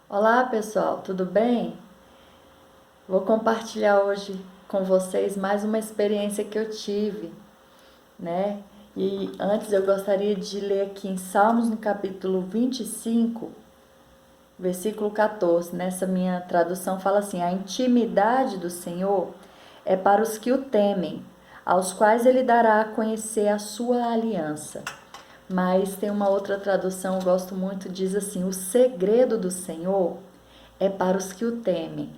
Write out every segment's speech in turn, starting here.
Olá pessoal, tudo bem? Vou compartilhar hoje com vocês mais uma experiência que eu tive, né? E antes eu gostaria de ler aqui em Salmos no capítulo 25, versículo 14. Nessa minha tradução fala assim: A intimidade do Senhor é para os que o temem, aos quais ele dará a conhecer a sua aliança. Mas tem uma outra tradução, eu gosto muito, diz assim: O segredo do Senhor é para os que o temem.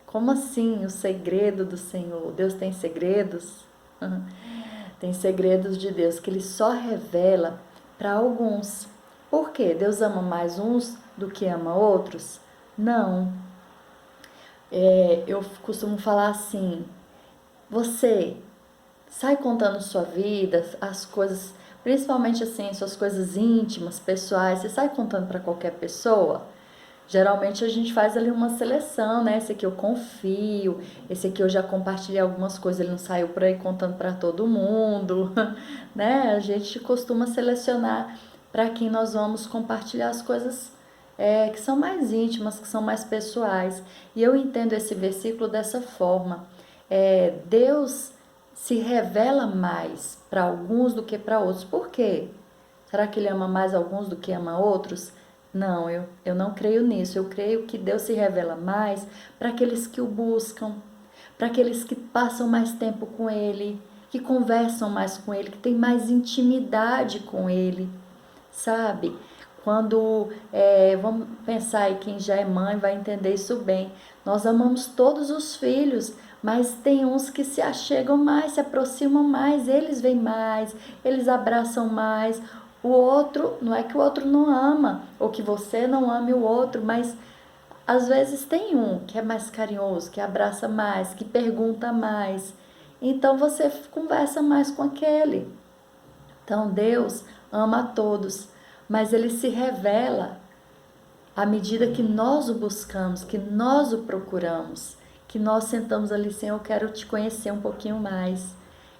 Como assim o segredo do Senhor? Deus tem segredos? Tem segredos de Deus que Ele só revela para alguns. Por quê? Deus ama mais uns do que ama outros? Não. Eu costumo falar assim: você sai contando sua vida, as coisas, principalmente assim, suas coisas íntimas, pessoais, você sai contando para qualquer pessoa? Geralmente a gente faz ali uma seleção, né? Esse aqui eu confio, esse aqui eu já compartilhei algumas coisas, ele não saiu por aí contando para todo mundo, né? A gente costuma selecionar para quem nós vamos compartilhar as coisas que são mais íntimas, que são mais pessoais. E eu entendo esse versículo dessa forma. Deus se revela mais para alguns do que para outros. Por quê? Será que ele ama mais alguns do que ama outros? Não, eu não creio nisso. Eu creio que Deus se revela mais para aqueles que o buscam, para aqueles que passam mais tempo com Ele, que conversam mais com Ele, que têm mais intimidade com Ele, sabe? Vamos pensar aí, quem já é mãe vai entender isso bem. Nós amamos todos os filhos, mas tem uns que se achegam mais, se aproximam mais, eles vêm mais, eles abraçam mais. O outro, não é que o outro não ama, ou que você não ame o outro, mas às vezes tem um que é mais carinhoso, que abraça mais, que pergunta mais. Então você conversa mais com aquele. Então Deus ama a todos, mas ele se revela à medida que nós o buscamos, que nós o procuramos, que nós sentamos ali, Senhor, eu quero te conhecer um pouquinho mais,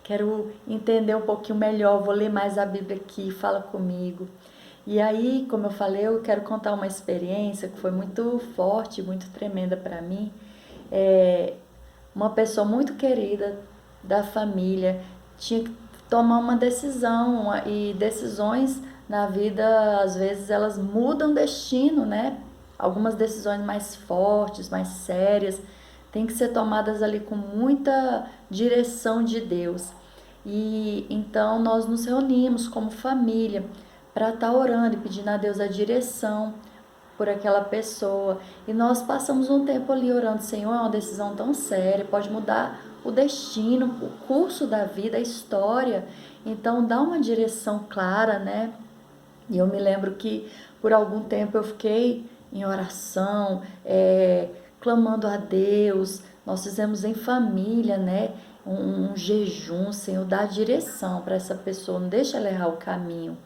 quero entender um pouquinho melhor, vou ler mais a Bíblia aqui, fala comigo. E aí, como eu falei, eu quero contar uma experiência que foi muito forte, muito tremenda para mim. É, uma pessoa muito querida da família tinha que tomar uma decisão, e decisões na vida, às vezes, elas mudam destino, né? Algumas decisões mais fortes, mais sérias, têm que ser tomadas ali com muita direção de Deus. E então nós nos reunimos como família para estar orando e pedindo a Deus a direção por aquela pessoa. E nós passamos um tempo ali orando: Senhor, é uma decisão tão séria, pode mudar o destino, o curso da vida, a história. Então dá uma direção clara, né? E eu me lembro que por algum tempo eu fiquei em oração, clamando a Deus. Nós fizemos em família, né? Um jejum, Senhor, dá direção para essa pessoa, não deixa ela errar o caminho.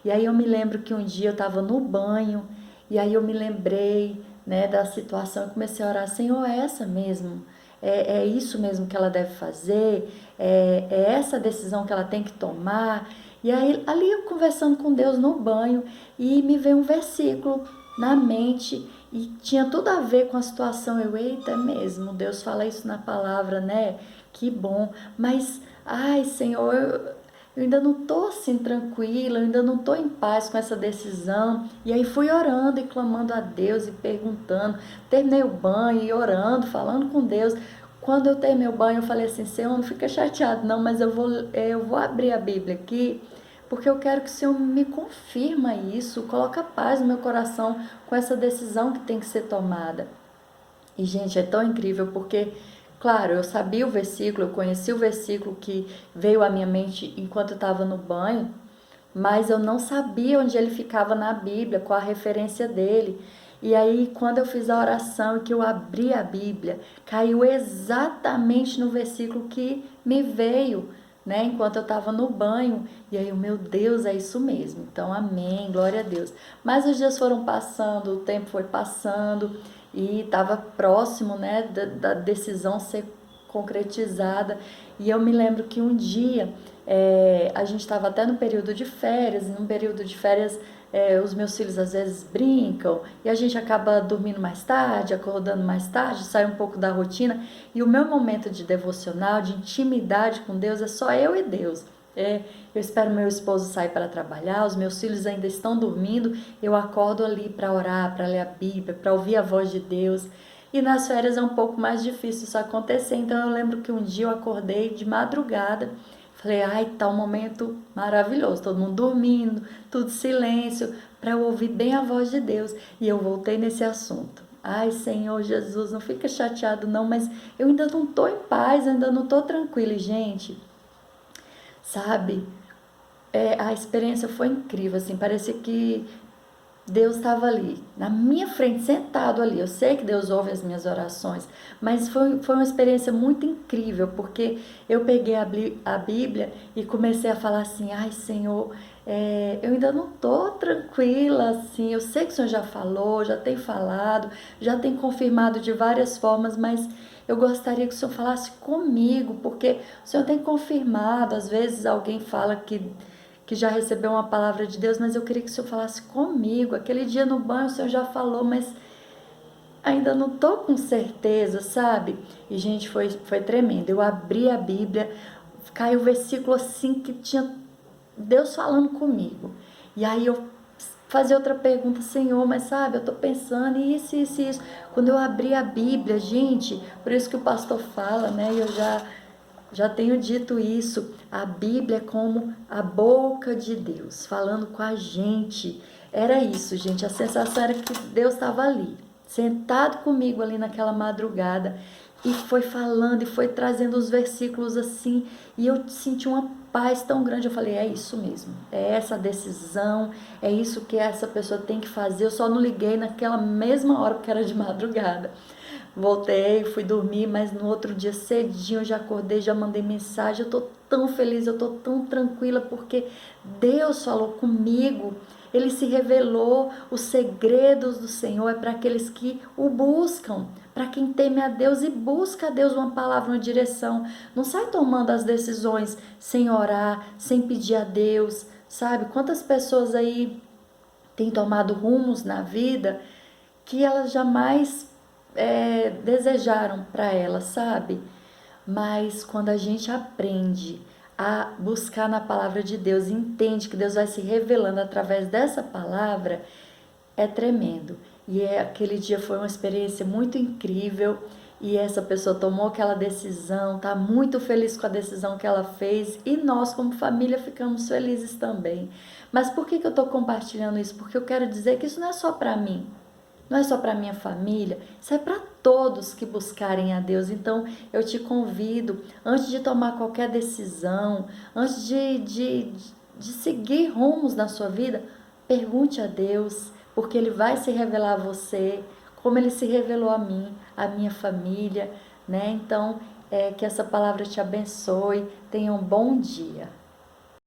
E aí eu me lembro que um dia eu estava no banho, e aí eu me lembrei, né, da situação, eu comecei a orar: Senhor, é essa mesmo? É isso mesmo que ela deve fazer? É essa decisão que ela tem que tomar? E aí, ali eu conversando com Deus no banho, e me veio um versículo na mente, e tinha tudo a ver com a situação. Eu, eita, é mesmo, Deus fala isso na palavra, né? Que bom. Mas, ai, Senhor, eu ainda não tô assim tranquila, eu ainda não tô em paz com essa decisão. E aí fui orando e clamando a Deus e perguntando. Terminei o banho e orando, falando com Deus. Quando eu terminei o banho, eu falei assim: Senhor, não fica chateado não, mas eu vou abrir a Bíblia aqui, porque eu quero que o Senhor me confirma isso, coloca paz no meu coração com essa decisão que tem que ser tomada. E, gente, é tão incrível porque, claro, eu sabia o versículo, eu conheci o versículo que veio à minha mente enquanto eu estava no banho, mas eu não sabia onde ele ficava na Bíblia, qual a referência dele. E aí, quando eu fiz a oração e que eu abri a Bíblia, caiu exatamente no versículo que me veio, né, enquanto eu estava no banho. E aí, meu Deus, é isso mesmo. Então, amém, glória a Deus. Mas os dias foram passando, o tempo foi passando e estava próximo, né, da decisão ser concretizada. E eu me lembro que um dia a gente estava até no período de férias, e num período de férias os meus filhos às vezes brincam e a gente acaba dormindo mais tarde, acordando mais tarde, sai um pouco da rotina. E o meu momento de devocional, de intimidade com Deus, é só eu e Deus. Eu espero meu esposo sair para trabalhar, os meus filhos ainda estão dormindo, eu acordo ali para orar, para ler a Bíblia, para ouvir a voz de Deus. E nas férias é um pouco mais difícil isso acontecer, então eu lembro que um dia eu acordei de madrugada, falei, ai, tá um momento maravilhoso, todo mundo dormindo, tudo silêncio, para eu ouvir bem a voz de Deus. E eu voltei nesse assunto. Ai, Senhor Jesus, não fica chateado não, mas eu ainda não tô em paz, eu ainda não tô tranquila. E, gente, sabe, a experiência foi incrível, assim, parecia que Deus estava ali, na minha frente, sentado ali. Eu sei que Deus ouve as minhas orações, mas foi uma experiência muito incrível, porque eu peguei a Bíblia e comecei a falar assim, ai Senhor, eu ainda não estou tranquila, assim, eu sei que o Senhor já falou, já tem falado, já tem confirmado de várias formas, mas eu gostaria que o Senhor falasse comigo, porque o Senhor tem confirmado, às vezes alguém fala que já recebeu uma palavra de Deus, mas eu queria que o Senhor falasse comigo. Aquele dia no banho o Senhor já falou, mas ainda não tô com certeza, sabe? E, gente, foi tremendo. Eu abri a Bíblia, caiu o versículo assim que tinha Deus falando comigo. E aí eu fazia outra pergunta, Senhor, mas sabe, eu tô pensando isso, isso, isso. Quando eu abri a Bíblia, gente, por isso que o pastor fala, né? E eu já tenho dito isso, a Bíblia é como a boca de Deus, falando com a gente. Era isso, gente, a sensação era que Deus estava ali, sentado comigo ali naquela madrugada, e foi falando, e foi trazendo os versículos assim, e eu senti uma paz tão grande. Eu falei, é isso mesmo, é essa decisão, é isso que essa pessoa tem que fazer. Eu só não liguei naquela mesma hora, porque era de madrugada. Voltei, fui dormir, mas no outro dia cedinho eu já acordei, já mandei mensagem. Eu tô tão feliz, eu tô tão tranquila, porque Deus falou comigo. Ele se revelou. Os segredos do Senhor é para aqueles que o buscam, para quem teme a Deus e busca a Deus uma palavra, uma direção. Não sai tomando as decisões sem orar, sem pedir a Deus, sabe? Quantas pessoas aí têm tomado rumos na vida que elas jamais desejaram para elas, sabe? Mas quando a gente aprende a buscar na palavra de Deus, entende que Deus vai se revelando através dessa palavra, é tremendo. E aquele dia foi uma experiência muito incrível. E essa pessoa tomou aquela decisão, tá muito feliz com a decisão que ela fez, e nós como família ficamos felizes também. Mas por que eu estou compartilhando isso? Porque eu quero dizer que isso não é só para mim. Não é só para minha família, isso é para todos que buscarem a Deus. Então eu te convido, antes de tomar qualquer decisão, antes de seguir rumos na sua vida, pergunte a Deus, porque Ele vai se revelar a você, como Ele se revelou a mim, a minha família, né? Então, que essa palavra te abençoe, tenha um bom dia.